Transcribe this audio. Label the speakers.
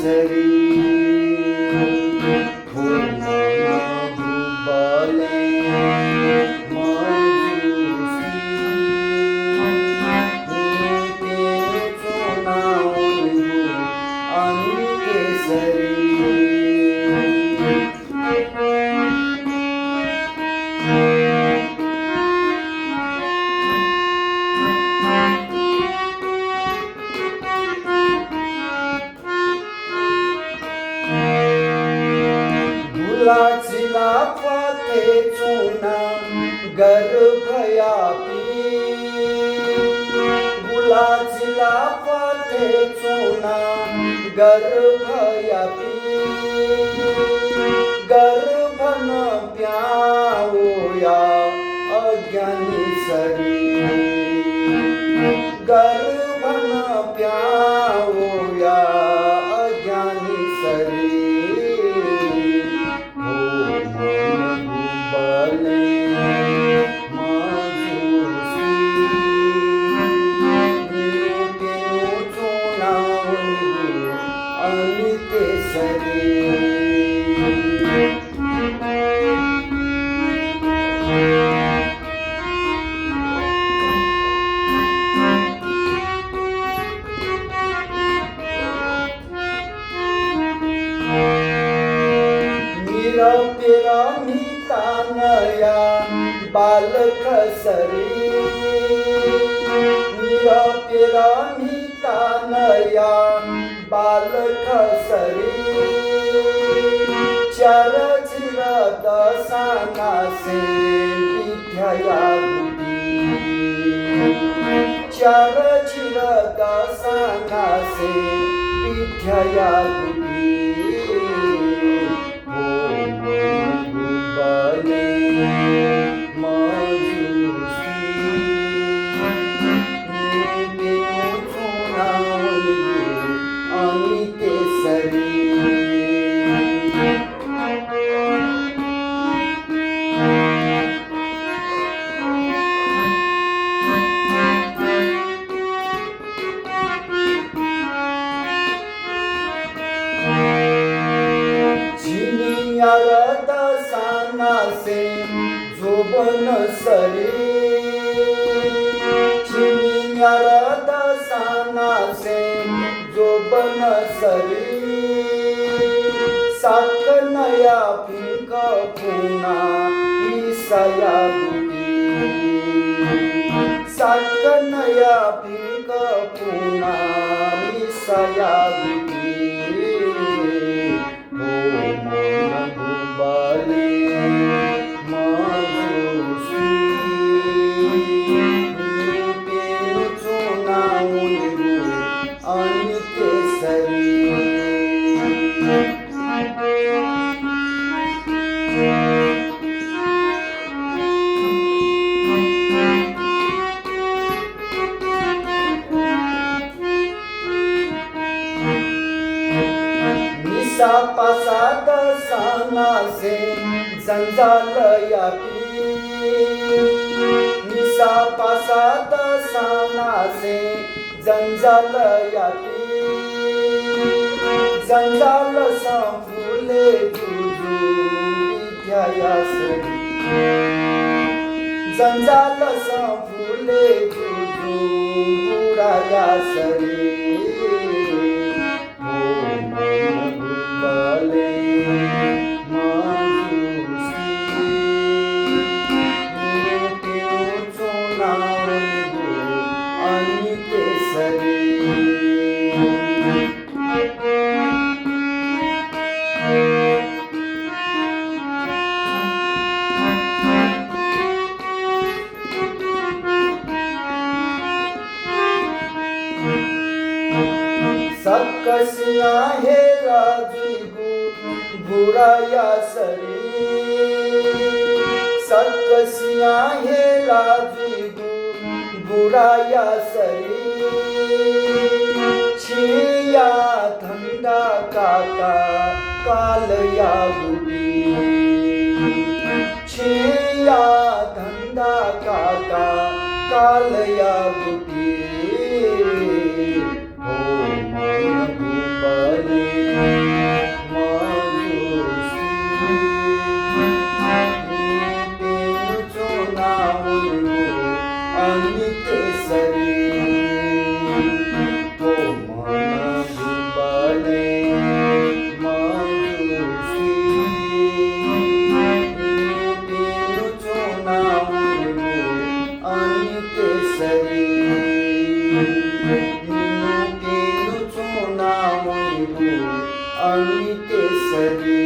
Speaker 1: केसरी हो मन डुबले मंजुसी तेचो नाव आणि केसरी गुलाची लाफाते चुना गर्भयापी गुलाची लाफाते चुना गर्भयापी गर्भ न प्याओया अज्ञानी सरी गर्भ न प्याओया अज्ञानी सरी निरपिरमितानया बालक सरी निरपिरमितानया बालक सरी चरचिर दसानासे विद्यया गुडी चरचिर दसानासे विद्यया गुडी दसानासे जोबन सरी चिनियार दसानासे जोबन सरी साकनया पिंक पुना निसया गुडी साकनया पिंक पुना निसया गुडी पासाद सानासे जंजालयापी निसा पासाद सानासे जंजालयापी जंजाल संफुले तुझू विद्यया सरी जंजाल संफुले तुझू बुराया सरी सकसिया हे राजू बुराया सरी सकसिया हे राजू बुराया सरी छिया धंधा काका कालया गुडी छिया धंधा काका कालया गुडी हो मन डुबले अंगी केसरी